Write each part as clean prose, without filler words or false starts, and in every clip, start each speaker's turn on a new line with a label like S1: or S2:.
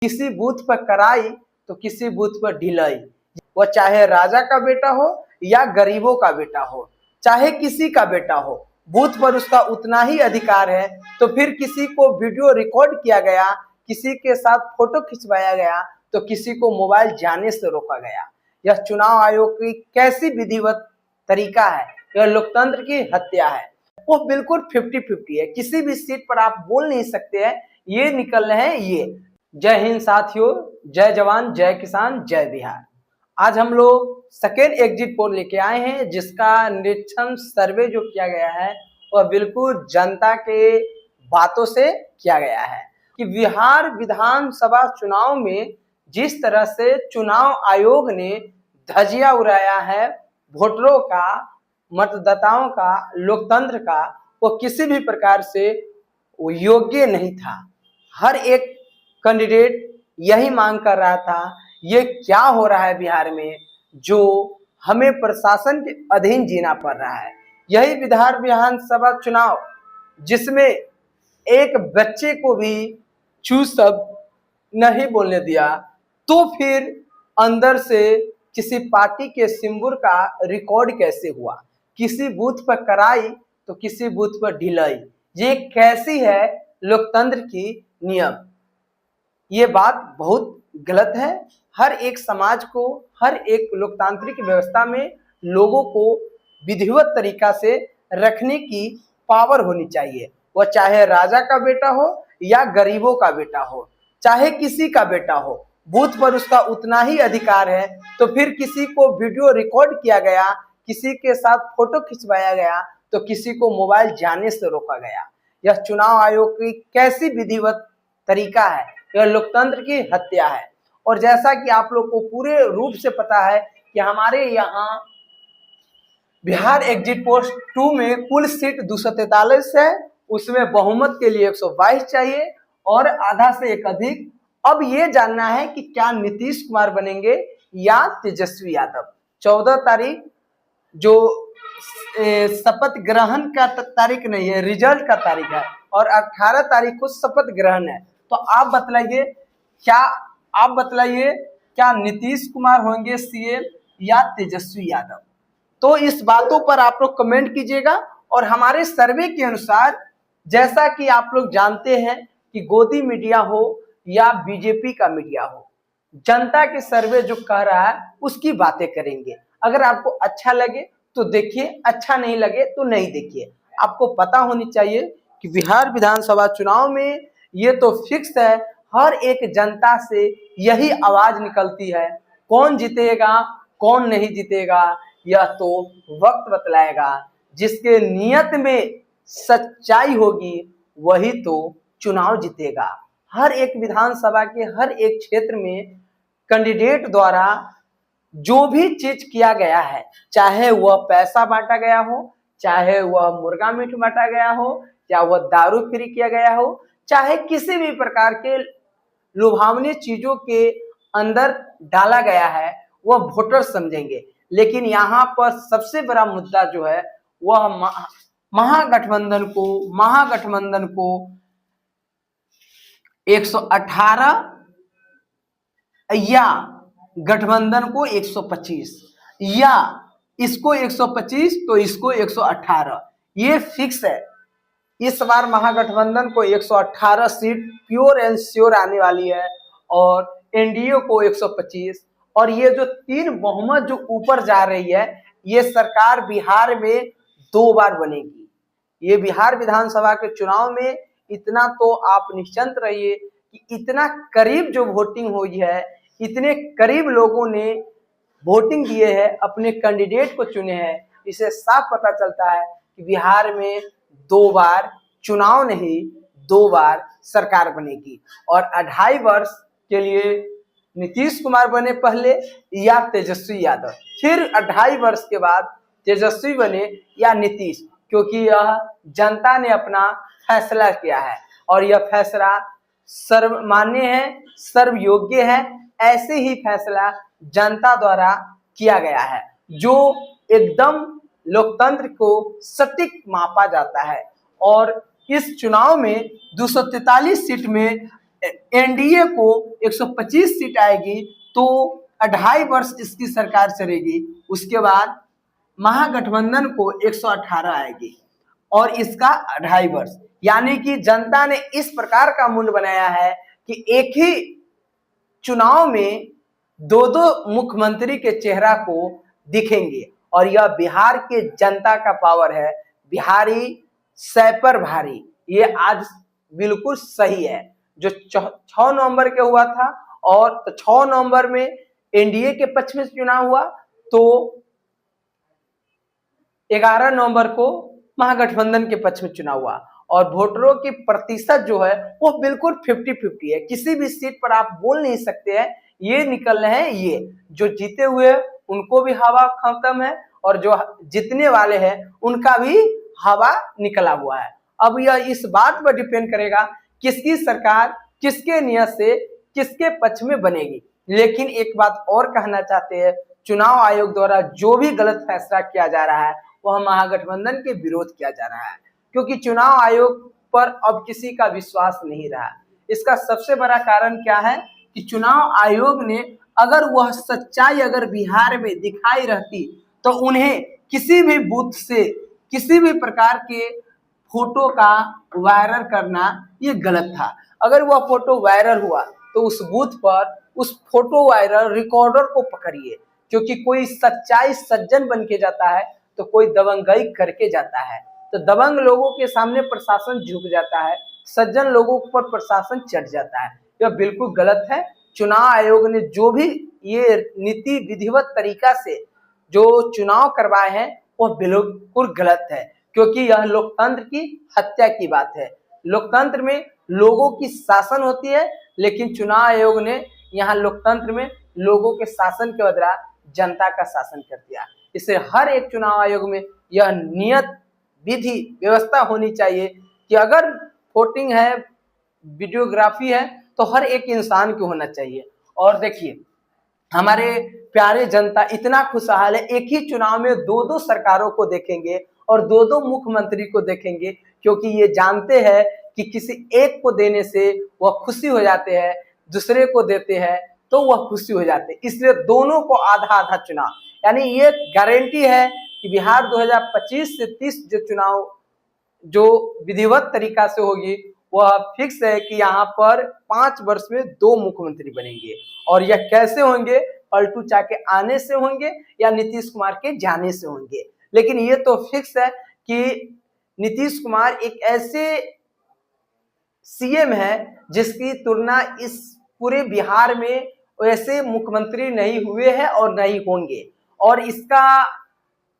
S1: किसी बूथ पर कराई तो किसी बूथ पर ढिलाई। वह चाहे राजा का बेटा हो या गरीबों का बेटा हो, चाहे किसी का बेटा हो, बूथ पर उसका उतना ही अधिकार है। तो फिर किसी को वीडियो रिकॉर्ड किया गया, किसी के साथ फोटो खिंचवाया गया, तो किसी को मोबाइल जाने से रोका गया। यह चुनाव आयोग की कैसी विधिवत तरीका है? यह लोकतंत्र की हत्या है। वो बिल्कुल 50-50 है। किसी भी सीट पर आप बोल नहीं सकते हैं ये निकल रहे हैं ये। जय हिंद साथियों, जय जवान, जय किसान, जय बिहार। आज हम लोग सेकेंड एग्जिट पोल लेके आए हैं, जिसका निरीक्षण सर्वे जो किया गया है वह बिल्कुल जनता के बातों से किया गया है कि बिहार विधानसभा चुनाव में जिस तरह से चुनाव आयोग ने धजिया उड़ाया है वोटरों का, मतदाताओं का, लोकतंत्र का, वो किसी भी प्रकार से योग्य नहीं था। हर एक कैंडिडेट यही मांग कर रहा था, ये क्या हो रहा है बिहार में जो हमें प्रशासन के अधीन जीना पड़ रहा है। यही बिहार विधानसभा चुनाव जिसमें एक बच्चे को भी छू शब्द नहीं बोलने दिया, तो फिर अंदर से किसी पार्टी के सिंबल का रिकॉर्ड कैसे हुआ? किसी बूथ पर कराई तो किसी बूथ पर ढिलाई। ये कैसी है लोकतंत्र की नियम? ये बात बहुत गलत है। हर एक समाज को, हर एक लोकतांत्रिक व्यवस्था में लोगों को विधिवत तरीका से रखने की पावर होनी चाहिए। वह चाहे राजा का बेटा हो या गरीबों का बेटा हो, चाहे किसी का बेटा हो, बूथ पर उसका उतना ही अधिकार है। तो फिर किसी को वीडियो रिकॉर्ड किया गया, किसी के साथ फोटो खिंचवाया गया, तो किसी को मोबाइल जाने से रोका गया। यह चुनाव आयोग की कैसी विधिवत तरीका है? यह लोकतंत्र की हत्या है। और जैसा कि आप लोग को पूरे रूप से पता है कि हमारे यहाँ बिहार एग्जिट पोस्ट 2 में कुल सीट 243 है, उसमें बहुमत के लिए 122 चाहिए और आधा से एक अधिक। अब ये जानना है कि क्या नीतीश कुमार बनेंगे या तेजस्वी यादव। 14 तारीख जो शपथ ग्रहण का तारीख नहीं है, रिजल्ट का तारीख है, और 18 तारीख को शपथ ग्रहण है। तो आप बतलाइए क्या नीतीश कुमार होंगे सीएम या तेजस्वी यादव? तो इस बातों पर आप लोग कमेंट कीजिएगा। और हमारे सर्वे के अनुसार, जैसा कि आप लोग जानते हैं कि गोदी मीडिया हो या बीजेपी का मीडिया हो, जनता के सर्वे जो कह रहा है उसकी बातें करेंगे। अगर आपको अच्छा लगे तो देखिए, अच्छा नहीं लगे तो नहीं देखिए। आपको पता होनी चाहिए कि बिहार विधानसभा चुनाव में ये तो फिक्स है, हर एक जनता से यही आवाज निकलती है। कौन जीतेगा कौन नहीं जीतेगा यह तो वक्त बतलाएगा। जिसके नियत में सच्चाई होगी वही तो चुनाव जीतेगा। हर एक विधानसभा के हर एक क्षेत्र में कैंडिडेट द्वारा जो भी चीज किया गया है, चाहे वह पैसा बांटा गया हो, चाहे वह मुर्गा मीट बांटा गया हो, चाहे वह दारू फ्री किया गया हो, चाहे किसी भी प्रकार के लुभावनी चीजों के अंदर डाला गया है, वह वोटर समझेंगे। लेकिन यहाँ पर सबसे बड़ा मुद्दा जो है वह महागठबंधन को 118 या गठबंधन को 125, या इसको 125 तो इसको 118, ये फिक्स है। इस बार महागठबंधन को 118 सीट प्योर एंड श्योर आने वाली है और एनडीए को 125। और ये जो 3 बहुमत जो ऊपर जा रही है, ये सरकार बिहार में 2 बार बनेगी। ये बिहार विधानसभा के चुनाव में इतना तो आप निश्चिंत रहिए कि इतना करीब जो वोटिंग हुई है, इतने करीब लोगों ने वोटिंग दिए हैं, अपने कैंडिडेट को चुने हैं। इसे साफ पता चलता है कि बिहार में 2 बार चुनाव नहीं, 2 बार सरकार बनेगी। और 2.5 वर्ष के लिए नीतीश कुमार बने पहले या तेजस्वी यादव, फिर 2.5 वर्ष के बाद तेजस्वी बने या नीतीश, क्योंकि यह जनता ने अपना फैसला किया है और यह फैसला सर्वमान्य है, सर्वयोग्य है। ऐसे ही फैसला जनता द्वारा किया गया है जो एकदम लोकतंत्र को सटीक मापा जाता है। और इस चुनाव में 243 सीट में एनडीए को 125 सीट आएगी तो 2.5 वर्ष इसकी सरकार चलेगी। उसके बाद महागठबंधन को 118 आएगी और इसका 2.5 वर्ष। यानी कि जनता ने इस प्रकार का मूल्य बनाया है कि एक ही चुनाव में दो दो मुख्यमंत्री के चेहरा को दिखेंगे। और यह बिहार के जनता का पावर है। बिहारी सै पर भारी, ये आज बिल्कुल सही है। जो 6 नवंबर के हुआ था और 6 नवंबर में एनडीए के पक्ष में चुनाव हुआ, तो 11 नवंबर को महागठबंधन के पक्ष में चुनाव हुआ। और वोटरों की प्रतिशत जो है वो बिल्कुल 50-50 है। किसी भी सीट पर आप बोल नहीं सकते हैं ये निकल रहे हैं, ये जो जीते हुए उनको भी हवा खत्म है और जो जीतने वाले हैं उनका भी हवा निकला हुआ है। अब यह इस बात पर डिपेंड करेगा किसकी सरकार किसके नियत से किसके पक्ष में बनेगी। लेकिन एक बात और कहना चाहते हैं, चुनाव आयोग द्वारा जो भी गलत फैसला किया जा रहा है वह महागठबंधन के विरोध किया जा रहा है, क्योंकि चुनाव आयोग पर अब किसी का विश्वास नहीं रहा। इसका सबसे बड़ा कारण क्या है कि चुनाव आयोग ने अगर वह सच्चाई अगर बिहार में दिखाई रहती तो उन्हें किसी भी बूथ से किसी भी प्रकार के फोटो का वायरल करना ये गलत था। अगर वह फोटो वायरल हुआ तो उस बूथ पर उस फोटो वायरल रिकॉर्डर को पकड़िए, क्योंकि कोई सच्चाई सज्जन बन के जाता है तो कोई दबंगई करके जाता है। तो दबंग लोगों के सामने प्रशासन झुक जाता है, सज्जन लोगों पर प्रशासन चढ़ जाता है। यह बिल्कुल गलत है। चुनाव आयोग ने जो भी ये नीति विधिवत तरीका से जो चुनाव करवाए हैं वह बिल्कुल गलत है, क्योंकि यह लोकतंत्र की हत्या की बात है। लोकतंत्र में लोगों की शासन होती है, लेकिन चुनाव आयोग ने यहाँ लोकतंत्र में लोगों के शासन के बदला जनता का शासन कर दिया। इससे हर एक चुनाव आयोग में यह नियत विधि व्यवस्था होनी चाहिए कि अगर वोटिंग है, वीडियोग्राफी है, तो हर एक इंसान को होना चाहिए। और देखिए हमारे प्यारे जनता इतना खुशहाल है, एक ही चुनाव में दो दो सरकारों को देखेंगे और दो दो मुख्यमंत्री को देखेंगे, क्योंकि ये जानते हैं कि किसी एक को देने से वह खुशी हो जाते हैं, दूसरे को देते हैं तो वह खुशी हो जाते हैं। इसलिए दोनों को आधा आधा चुनाव, यानी ये गारंटी है कि बिहार 2025 से 30 जो चुनाव जो विधिवत तरीका से होगी वह फिक्स है कि यहाँ पर 5 वर्ष में 2 मुख्यमंत्री बनेंगे। और यह कैसे होंगे, पलटू चा के आने से होंगे या नीतीश कुमार के जाने से होंगे। लेकिन ये तो फिक्स है कि नीतीश कुमार एक ऐसे सीएम है जिसकी तुलना इस पूरे बिहार में वैसे मुख्यमंत्री नहीं हुए हैं और नहीं होंगे। और इसका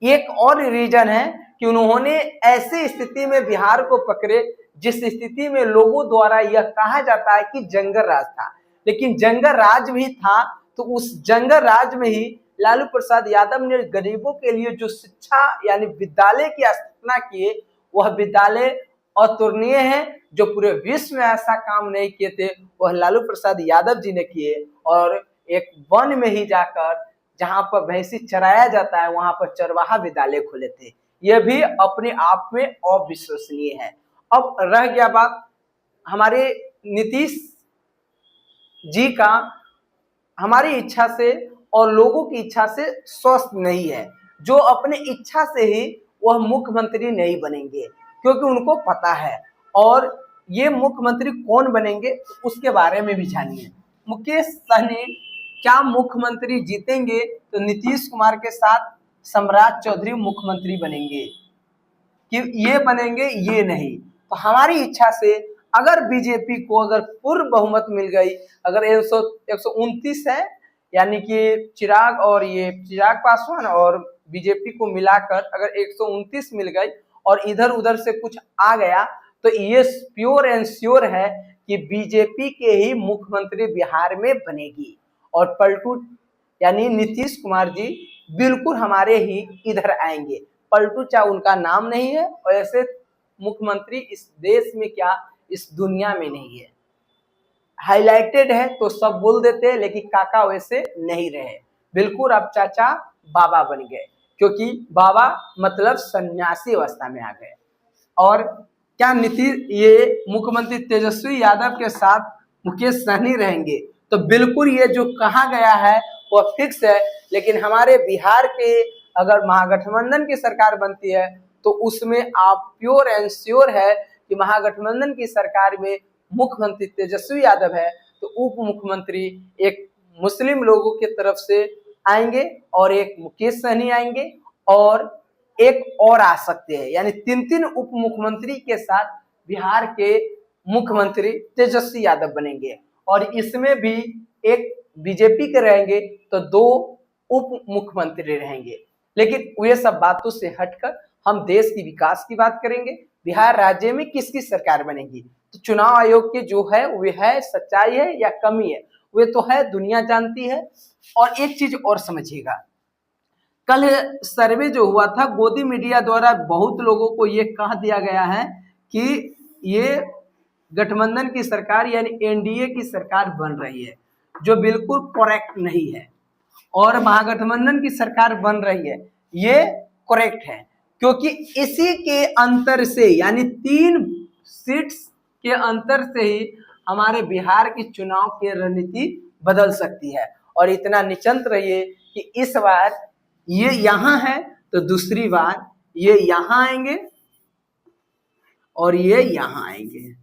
S1: एक और रीजन है कि उन्होंने ऐसी स्थिति में बिहार को पकड़े जिस स्थिति में लोगों द्वारा यह कहा जाता है कि जंगल राज था, लेकिन जंगल राज भी था तो उस जंगल राज में ही लालू प्रसाद यादव ने गरीबों के लिए जो शिक्षा यानी विद्यालय की स्थापना किए वह विद्यालय अतुलनीय है। जो पूरे विश्व में ऐसा काम नहीं किए थे वह लालू प्रसाद यादव जी ने किए। और एक वन में ही जाकर जहां पर भैंसी चराया जाता है वहां पर चरवाहा विद्यालय खोले थे। यह भी अपने आप में अविश्वसनीय है। अब रह गया बात हमारे नीतीश जी का, हमारी इच्छा से और लोगों की इच्छा से स्वस्थ नहीं है, जो अपने इच्छा से ही वह मुख्यमंत्री नहीं बनेंगे, क्योंकि उनको पता है। और ये मुख्यमंत्री कौन बनेंगे उसके बारे में भी जानिए। मुकेश सहनी क्या मुख्यमंत्री जीतेंगे तो नीतीश कुमार के साथ सम्राट चौधरी मुख्यमंत्री बनेंगे कि ये बनेंगे, ये नहीं। तो हमारी इच्छा से अगर बीजेपी को अगर पूर्ण बहुमत मिल गई, अगर 129 है यानी कि चिराग पासवान और बीजेपी को मिलाकर अगर 129 मिल गई और इधर उधर से कुछ आ गया तो ये प्योर एंड श्योर है कि बीजेपी के ही मुख्यमंत्री बिहार में बनेगी। और पलटू यानी नीतीश कुमार जी बिल्कुल हमारे ही इधर आएंगे। पलटू चा उनका नाम नहीं है और ऐसे मुख्यमंत्री इस देश में क्या इस दुनिया में नहीं है। हाईलाइटेड है तो सब बोल देते हैं, लेकिन काका वैसे नहीं रहे। बिल्कुल अब चाचा बाबा बन गए, क्योंकि बाबा मतलब सन्यासी अवस्था में आ गए। और क्या ये मुख्यमंत्री तेजस्वी यादव के साथ मुकेश सहनी रहेंगे। तो बिल्कुल ये जो कहा गया है वो फिक्स है। लेकिन हमारे बिहार के अगर महागठबंधन की सरकार बनती है तो उसमें आप प्योर एंड श्योर है कि महागठबंधन की सरकार में मुख्यमंत्री तेजस्वी यादव है तो उप मुख्यमंत्री एक मुस्लिम लोगों की तरफ से आएंगे और एक मुकेश सहनी आएंगे और एक और आ सकते हैं, यानी 3 उप मुख्यमंत्री के साथ बिहार के मुख्यमंत्री तेजस्वी यादव बनेंगे। और इसमें भी एक बीजेपी के रहेंगे तो 2 उप मुख्यमंत्री रहेंगे। लेकिन ये सब बातों से हटकर हम देश की विकास की बात करेंगे। बिहार राज्य में किसकी सरकार बनेगी, तो चुनाव आयोग के जो है वे है सच्चाई है या कमी है वे तो है, दुनिया जानती है। और एक चीज और समझिएगा, कल सर्वे जो हुआ था गोदी मीडिया द्वारा बहुत लोगों को ये कह दिया गया है कि ये गठबंधन की सरकार यानी एनडीए की सरकार बन रही है, जो बिल्कुल करेक्ट नहीं है। और महागठबंधन की सरकार बन रही है ये करेक्ट है, क्योंकि इसी के अंतर से यानी 3 सीट्स के अंतर से ही हमारे बिहार की चुनाव की रणनीति बदल सकती है। और इतना निश्चिंत रहिए कि इस बार ये यहाँ है तो दूसरी बार ये यहाँ आएंगे और ये यहाँ आएंगे,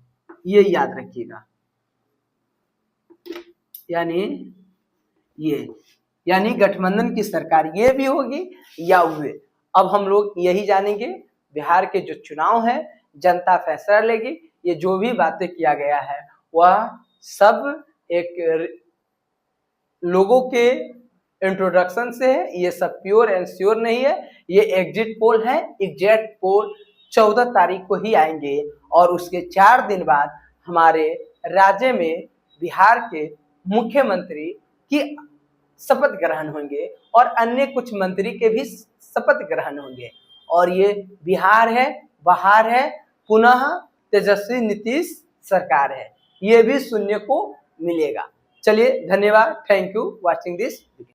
S1: ये याद रखिएगा। यानी गठबंधन की सरकार ये भी होगी या वे। अब हम लोग यही जानेंगे, बिहार के जो चुनाव है जनता फैसला लेगी। ये जो भी बातें किया गया है वह सब एक लोगों के इंट्रोडक्शन से है, ये सब प्योर एंड श्योर नहीं है। ये एग्जिट पोल है, एग्जैक्ट पोल 14 तारीख को ही आएंगे और उसके 4 दिन बाद हमारे राज्य में बिहार के मुख्यमंत्री की शपथ ग्रहण होंगे और अन्य कुछ मंत्री के भी शपथ ग्रहण होंगे। और ये बिहार है, बहार है, पुनः तेजस्वी नीतीश सरकार है, ये भी सुनने को मिलेगा। चलिए धन्यवाद, थैंक यू वॉचिंग दिस।